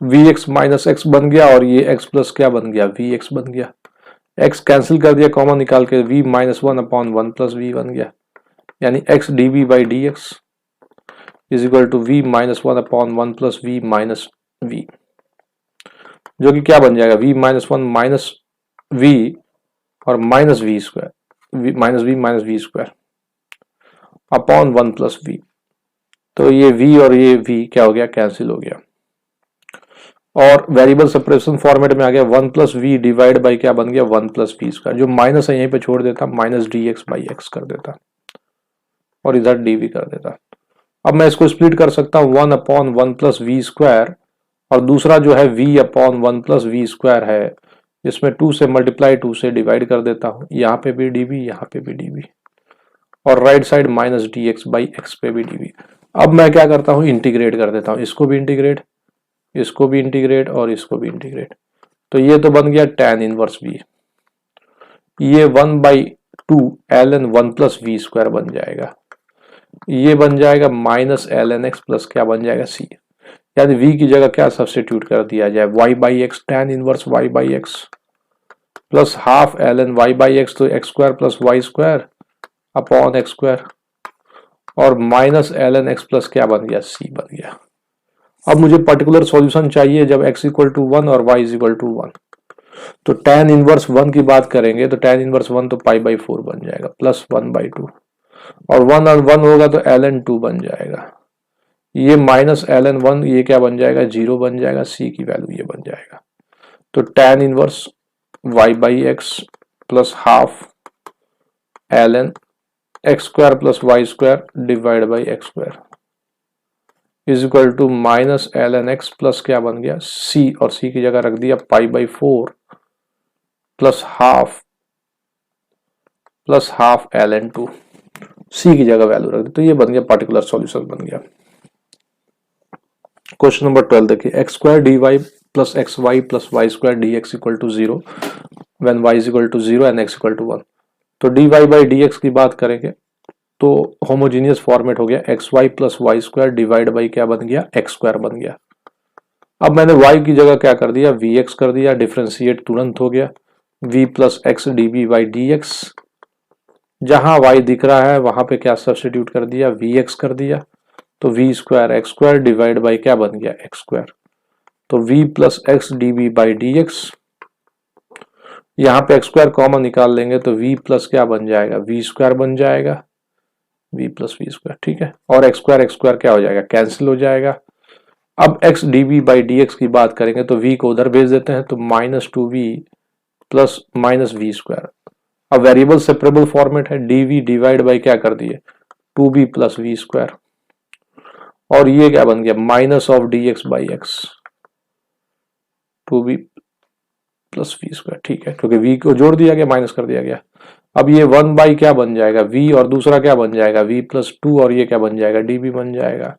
Speaker 1: vx माइनस एक्स बन गया, और ये x प्लस क्या बन गया vx बन गया। x कैंसिल कर दिया कॉमन निकाल के, v minus one upon one plus v बन गया, यानी x db by d x is equal to v minus one upon one plus v minus v, जो कि क्या बन जाएगा v minus one minus v और minus v square, minus v square upon one plus v. तो ये v और ये v क्या हो गया कैंसिल हो गया, और वेरिएबल सेपरेशन फॉर्मेट में आ गया one plus v divide by क्या बन गया वन प्लस वी स्क्वायर। जो माइनस है यहीं पे छोड़ देता, minus d x by x कर देता और इधर डी वी कर देता। अब मैं इसको स्प्लिट कर सकता हूँ, one upon one plus v square, और दूसरा जो है v upon one plus v square है, इसमें 2 से मल्टीप्लाई 2 से डिवाइड कर देता हूँ, यहाँ पे भी dv यहाँ पे भी dv, और right side minus d x by x पे भी dv। अब मैं क्या करता हूँ इंटीग्रेट कर देता हूँ, इसको भी इंटीग्रेट, इसको भी इंटीग्रेट और इसको भी इंटीग्रेट। तो ये तो बन गया tan इनवर्स v, ये 1/2 ln one plus v square बन जाएगा, ये बन जाएगा माइनस ln x प्लस क्या बन जाएगा c, यानी v की जगह क्या सब्स्टिट्यूट कर दिया जाए y by x tan inverse y by x plus half ln y by x, तो x square plus y square upon x square, और माइनस ln x प्लस क्या बन गया c बन गया। अब मुझे पर्टिकुलर सॉल्यूशन चाहिए जब x इक्वल टू 1 और y इक्वल टू 1। तो tan इनवर्स 1 की बात करेंगे तो tan इनवर्स 1 तो पाई बाई 4 बन जाएगा प्लस 1/2, और 1 और 1 होगा तो ln 2 बन जाएगा, ये माइनस ln 1 ये क्या बन जाएगा 0 बन जाएगा, c की वैल्यू ये बन जाएगा। तो tan inverse y by x plus half ln x square plus y square divide by x square is equal to minus ln x plus क्या बन गया c, और c की जगह रख दिया pi by 4 plus half ln 2, c की जगह वैल्यू रख दी। तो ये बन गया पर्टिकुलर सॉल्यूशन बन गया। क्वेश्चन नंबर 12 देखिए, x square d y plus x y plus y square d x equal to 0 when y is equal to 0 and x equal to 1। तो d y by d x की बात करेंगे तो होमोजीनियस फॉर्मेट हो गया x y plus y square divide by क्या बन गया एक्स स्क्वायर बन गया। अब मैंने y की जगह क्या कर दिया vx कर दिया, डिफरेंशिएट तुरंत हो गया, v plus x d b by d x, जहां y दिख रहा है वहां पे क्या सब्स्टिट्यूट कर दिया vx कर दिया, तो v square x square divide by क्या बन गया एक्स स्क्वायर। तो v plus x d b by d x, यहाँ पे एक्स स्क्वायर कॉमन निकाल लेंगे तो v प्लस क्या बन जाएगा v स्क्वायर बन जाएगा, v प्लस वी स्क्वायर, ठीक है, और एक्स स्क्वायर क्या हो जाएगा कैंसिल हो जाएगा। अब x db by d x की बात करेंगे तो v को उधर भेज देते हैं, तो minus 2v plus minus v square. अब वेरिएबल सेपरेबल फॉर्मेट है, dv डिवाइड बाई क्या कर दिए 2b प्लस वी स्क्वायर, और ये क्या बन गया minus of d x by x 2b plus v square, ठीक है, क्योंकि v को जोड़ दिया गया माइनस कर दिया गया। अब ये 1 बाई क्या बन जाएगा v, और दूसरा क्या बन जाएगा v प्लस 2, और ये क्या बन जाएगा db बन जाएगा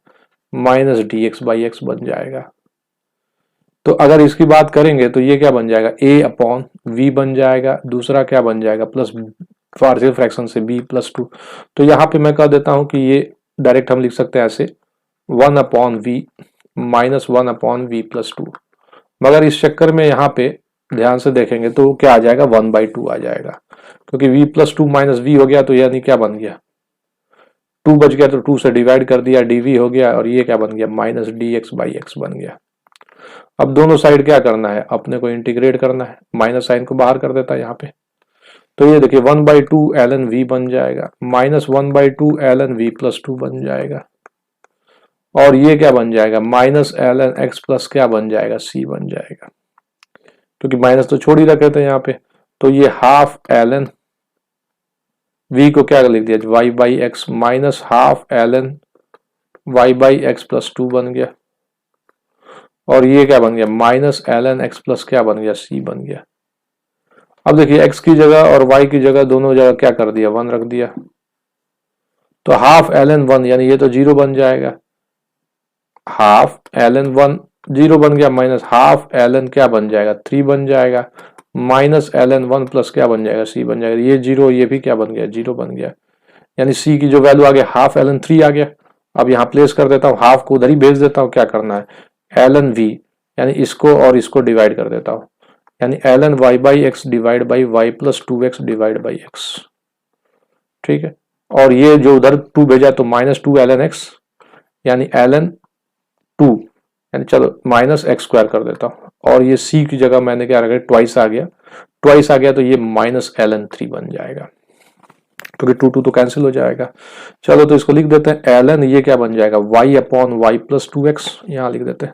Speaker 1: minus d x by x बन जाएगा। तो अगर इसकी बात करेंगे तो ये क्या बन जाएगा, a अपॉन v बन जाएगा, दूसरा क्या बन जाएगा प्लस पार्शियल फ्रैक्शन से b प्लस 2। तो यहाँ पे मैं कह देता हूँ कि ये डायरेक्ट हम लिख सकते हैं ऐसे 1 upon v minus 1 upon v plus 2। मगर इस चक्कर में यहाँ पे ध्यान से देखेंगे तो क्या आ जाएगा, 1/2 आ जाएगा, क्योंकि v प्लस 2 माइनस वी हो गया तो यानी क्या बन गया, 2 बच गया तो 2 से डिवाइड कर दिया, dv हो गया, और ये क्या बन गया माइनस dx/x बन गया। अब दोनों साइड क्या करना है, अपने को इंटीग्रेट करना है, माइनस साइन को बाहर कर देता है यहाँ पे। तो ये देखिए 1/2 ln v बन जाएगा माइनस 1/2 ln v प्लस 2 बन जाएगा, और ये क्या बन जाएगा माइनस ln x प्लस क्या बन जाएगा c बन जाएगा, क्योंकि माइनस तो छोड़ ही रखे थे यहाँ पे। तो ये हाफ ln v को क्या लिख दिया y/x minus half ln y/x plus 2 बन गया, और ये क्या बन गया माइनस ln x प्लस क्या बन गया c बन गया। अब देखिए x की जगह और y की जगह दोनों जगह क्या कर दिया 1 रख दिया, तो हाफ ln 1 यानी ये तो 0 बन जाएगा, हाफ ln 1 0 बन गया, माइनस हाफ ln क्या बन जाएगा 3 बन जाएगा, माइनस ln 1 प्लस क्या बन जाएगा c बन जाएगा। ये 0 ये भी क्या बन गया 0 बन गया, यानी c की जो वैल्यू आ गया हाफ ln 3 आ गया। अब यहाँ प्लेस कर देता हूँ, हाफ को उधर ही भेज देता हूँ, क्या करना है ln v यानी इसको और इसको डिवाइड कर देता हूँ, यानी ln y/x divide by y plus 2x divide by x, ठीक है। और ये जो उधर 2 भेजा तो माइनस 2 ln x यानी ln 2 यानी चलो माइनस एक्स स्क्वायर कर देता हूँ, और ये c की जगह मैंने क्या रखा ट्वाइस आ गया, तो ये माइनस ln 3 बन जाएगा, क्योंकि 2 तो कैंसिल हो जाएगा। चलो तो इसको लिख देते हैं ln, ये क्या बन जाएगा y upon y plus 2x, यहाँ लिख देते हैं,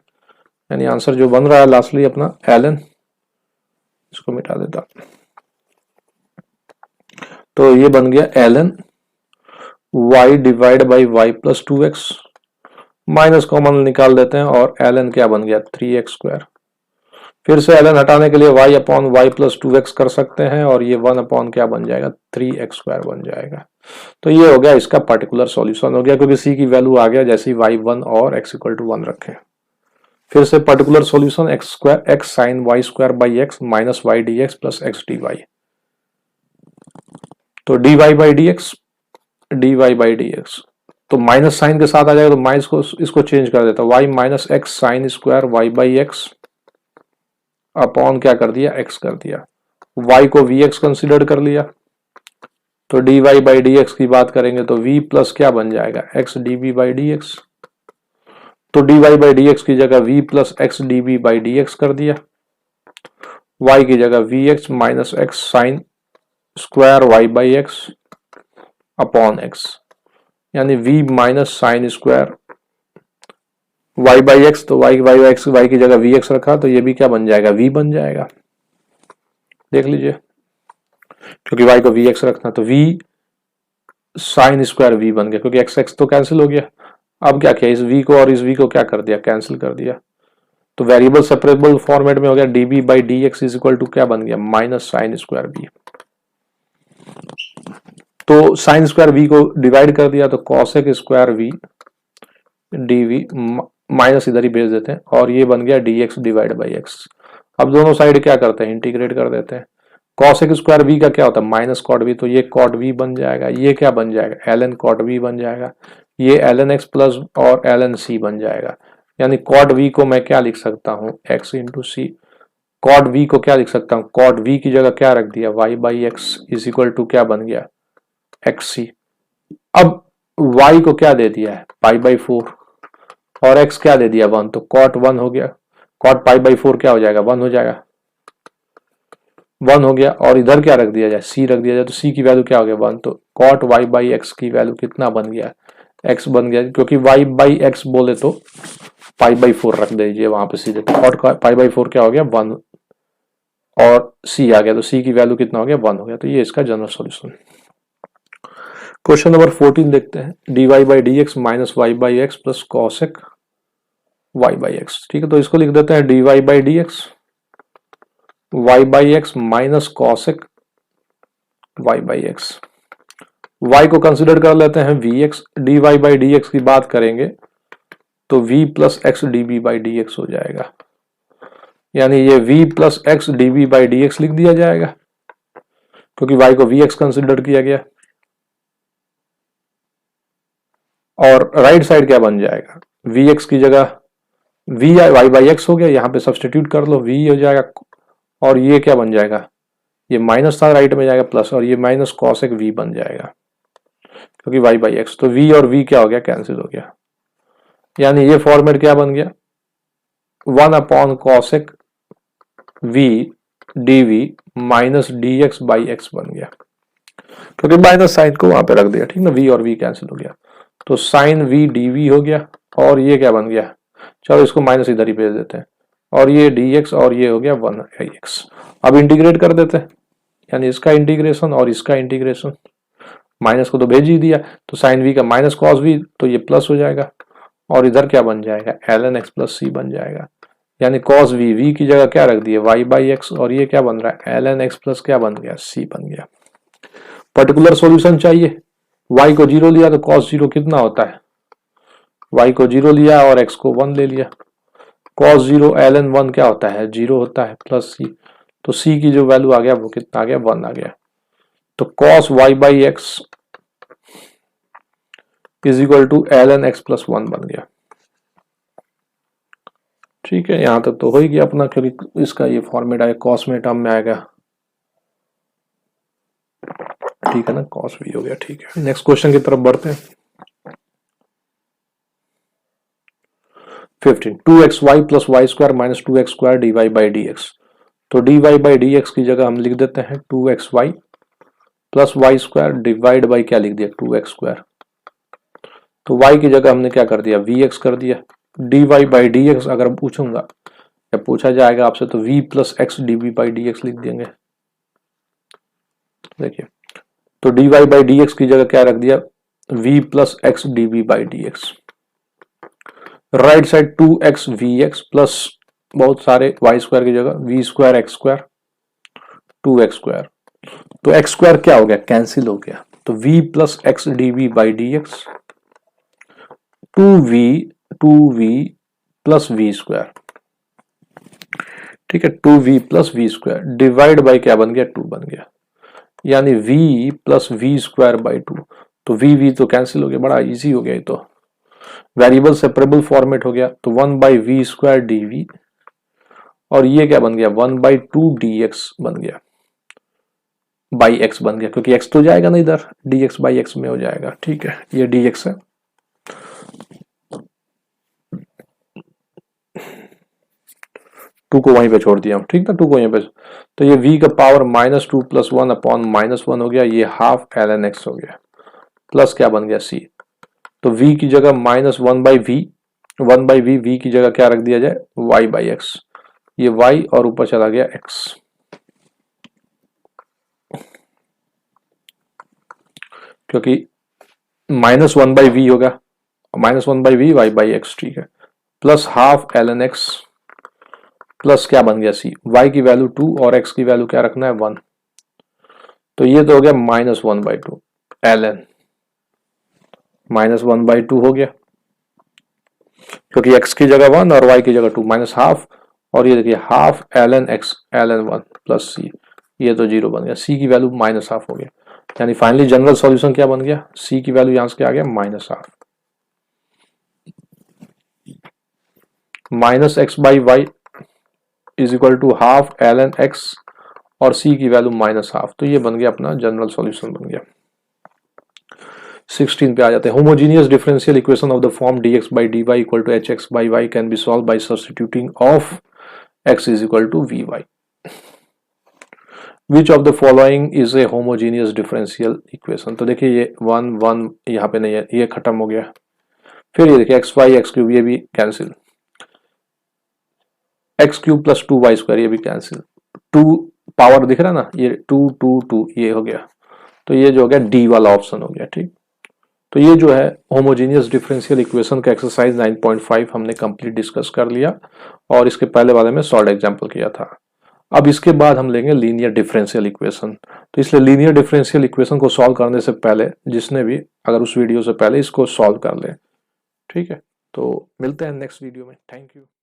Speaker 1: यानी आंसर जो बन रहा है लास्टली अपना ln, इसको मिटा देता, तो ये बन गया ln y divide by y plus 2x, minus common निकाल देते हैं, और ln क्या बन गया 3x स्क्वायर। फिर से ln हटाने के लिए y upon y plus 2x कर सकते हैं, और ये 1 अपॉन क्या बन जाएगा 3x स्क्वायर बन जाएगा। तो ये हो गया इसका पर्टिकुलर सॉल्यूशन हो गया, क्योंकि c की वैल्यू आ गया जैसे ही y1 और x इक्वल टू 1 रखें। फिर से particular solution x square x sine y square by x minus y dx plus x dy, तो dy बाई dx तो माइनस साइन के साथ आ जाएगा, तो माइनस को इसको चेंज कर देता y minus x sine square y by x upon क्या कर दिया x कर दिया, y को vx कंसिडर कर लिया, तो dy बाई dx की बात करेंगे तो v प्लस क्या बन जाएगा x dv बाई dx, तो dy बाई dx की जगह v plus x dv by dx कर दिया, y की जगह vx minus x sine square y by x upon x, यानी v minus sine square y by x, तो y की जगह vx रखा, तो ये भी क्या बन जाएगा v बन जाएगा, देख लीजिए, क्योंकि y को vx रखना, तो v साइन स्क्वायर v बन गया, क्योंकि x तो कैंसिल हो गया। अब क्या किया, इस v को और इस v को क्या कर दिया कैंसिल कर दिया, तो वेरिएबल सेपरेबल फॉर्मेट में हो गया db by dx is equal to क्या बन गया माइनस साइन स्क्वायर v, तो साइन स्क्वायर v को डिवाइड कर दिया, तो cosec square v dv minus इधर ही भेज देते हैं, और ये बन गया dx डिवाइड बाई x। अब दोनों साइड क्या करते हैं इंटीग्रेट कर देते हैं, कॉसेक स्क्वायर v का क्या होता है माइनस कॉट v, तो ये कॉट v बन जाएगा, ये क्या बन जाएगा ln कॉट v बन जाएगा, ये ln x प्लस और ln c बन जाएगा, यानी कॉट v को मैं क्या लिख सकता हूँ x इंटू सी, कॉट v को क्या लिख सकता हूँ, कॉट v की जगह क्या रख दिया y by x is equal to क्या बन गया xc। अब y को क्या दे दिया है पाई बाई 4, और x क्या दे दिया 1, तो कॉट 1 हो गया, कॉट पाई बाई 4 क्या हो जाएगा 1 हो जाएगा, 1 हो गया, और इधर क्या रख दिया जाए c रख दिया जाए, तो c की वैल्यू क्या हो गया 1, तो कॉट y बाई एक्स की वैल्यू कितना बन गया x बन गया, क्योंकि y बाई एक्स बोले तो पाई बाई 4 रख दीजिए वहां पे सीधे, तो कॉट पाई बाई 4 क्या हो गया 1, और c आ गया, तो c की वैल्यू कितना हो गया 1 हो गया, तो ये इसका जनरल सॉल्यूशन। क्वेश्चन नंबर 14 देखते हैं, dy by d x minus y by x plus cosec y by x, ठीक है, तो इसको लिख देते हैं dy by d x y by x minus cosec y by x, y को कंसिडर कर लेते हैं vx, dy by d x की बात करेंगे तो v plus x d b by d x हो जाएगा, यानी ये v plus x d v by d x लिख दिया जाएगा क्योंकि y को vx कंसिडर किया गया। और राइट साइड क्या बन जाएगा, vx की जगह v y बाई एक्स हो गया, यहाँ पे सब्सटीट्यूट कर लो, v हो जाएगा। और ये क्या बन जाएगा, ये माइनस था राइट में जाएगा प्लस, और ये माइनस कॉस एक v बन जाएगा क्योंकि y बाई एक्स। तो v और v क्या हो गया, कैंसिल हो गया। यानी ये फॉर्मेट क्या बन गया, 1 अपॉन कॉस एक v d v minus d x by x बन गया क्योंकि माइनस साइन को वहां पे रख दिया, ठीक ना, v और v कैंसिल हो गया। तो साइन v डी वी हो गया, और ये क्या बन गया, चलो इसको माइनस इधर ही भेज देते हैं, और ये dx और ये हो गया 1x। अब इंटीग्रेट कर देते हैं, यानी इसका इंटीग्रेशन और इसका इंटीग्रेशन, माइनस को तो भेज ही दिया, तो साइन v का माइनस कॉस v, तो ये प्लस हो जाएगा, और इधर क्या बन जाएगा, ln x प्लस c बन जाएगा। यानी cos v, v की जगह क्या रख दिया, y बाई एक्स, और ये क्या बन रहा है, ln x प्लस क्या बन गया, c बन गया। पर्टिकुलर सॉल्यूशन चाहिए, y को 0 लिया तो cos 0 कितना होता है, y को 0 लिया और x को 1 ले लिया, cos 0 ln 1 क्या होता है, 0 होता है, प्लस c, तो c की जो वैल्यू आ गया वो कितना आ गया, 1 आ गया। तो cos y by x is equal to ln x plus 1 बन गया। ठीक है, यहां तक तो हो ही गया अपना, क्योंकि इसका ये फॉर्मेट आया कॉस में टर्म में आएगा, ठीक है ना, कॉस भी हो गया। ठीक है, नेक्स्ट क्वेश्चन की तरफ बढ़ते हैं। 15 2xy plus y square minus 2x square d y by d x. तो d y by d x की जगह हम लिख देते हैं 2xy plus y square divide by क्या लिख दिया, 2x स्क्वायर। तो y की जगह हमने क्या कर दिया, vx कर दिया। D y by d x अगर पूछूंगा या पूछा जाएगा आपसे तो v plus x d v by d x लिख देंगे। देखिए, तो d y by d x की जगह क्या रख दिया, v plus x d v by d x. Right side 2x vx plus बहुत सारे y स्क्वायर की जगह v square x square 2x square. तो x स्क्वायर क्या हो गया, कैंसिल हो गया, तो v plus x d v by d x 2v plus v square. ठीक है, 2v plus v square divide by क्या बन गया, 2 बन गया। यानी v plus v square by 2, तो v तो कैंसिल हो गया, बड़ा इजी हो गया ये तो, वेरिएबल सेपरेबल फॉर्मेट हो गया। तो 1 by v square d v, और ये क्या बन गया, 1 बाई 2 डी एक्स बन गया, बाई एक्स बन गया, क्योंकि x तो जाएगा ना इधर, डी एक्स बाई एक्स में हो जाएगा। ठीक है, ये डी एक्स है। टू को वहीं पे छोड़ दिया हम, ठीक ना, 2 को यहीं पे। तो ये v का power minus 2 plus 1 upon minus 1 हो गया, ये हाफ ln x हो गया, प्लस क्या बन गया c। तो v की जगह माइनस 1 बाई वी, v की जगह क्या रख दिया जाए, y बाई एक्स, ये y और ऊपर चला गया x, क्योंकि माइनस 1 बाई वी होगा, minus 1 by v y by x. ठीक है, plus half ln x plus क्या बन गया c, y की वैल्यू 2 और x की वैल्यू क्या रखना है, 1। तो ये तो हो गया minus 1 by 2 ln, minus 1 by 2 हो गया, क्योंकि x की जगह 1 और y की जगह 2, माइनस हाफ, और ये देखिए half ln x ln 1 plus c, ये तो 0 बन गया, c की वैल्यू माइनस हाफ हो गया। यानी फाइनली जनरल सॉल्यूशन क्या बन गया, c की वैल्यू यहां से क्या आ गया, minus half, minus x by y is equal to half ln x, और c की वैल्यू माइनस हाफ। तो ये बन गया अपना जनरल सॉल्यूशन बन गया। 16 पे आ जाते हैं। Homogeneous differential equation of the form dx by dy equal to hx by y can be solve by substituting of x is equal to vy। Which of the following is a homogeneous differential equation. तो देखिए ये 1 1 यहाँ पे नहीं है, ये खत्म हो गया। फिर ये देखिए एक्स वाई एक्स क्यूब, ये भी cancel, x cube plus 2y square, ये भी कैंसिल, 2 पावर दिख रहा है ना, ये 2 2 2 ये हो गया। तो ये जो हो गया डी वाला ऑप्शन हो गया। ठीक, तो ये जो है होमोजीनियस डिफरेंशियल इक्वेशन का एक्सरसाइज 9.5 हमने कंप्लीट डिस्कस कर लिया, और इसके पहले वाले में सॉल्व एग्जांपल किया था। अब इसके बाद हम लेंगे लीनियर डिफरेंशियल इक्वेशन। तो इसलिए लीनियर डिफरेंशियल इक्वेशन को सॉल्व करने से पहले जिसने भी अगर उस वीडियो से पहले इसको सॉल्व कर ले, ठीक है। तो मिलते हैं नेक्स्ट वीडियो में, थैंक यू।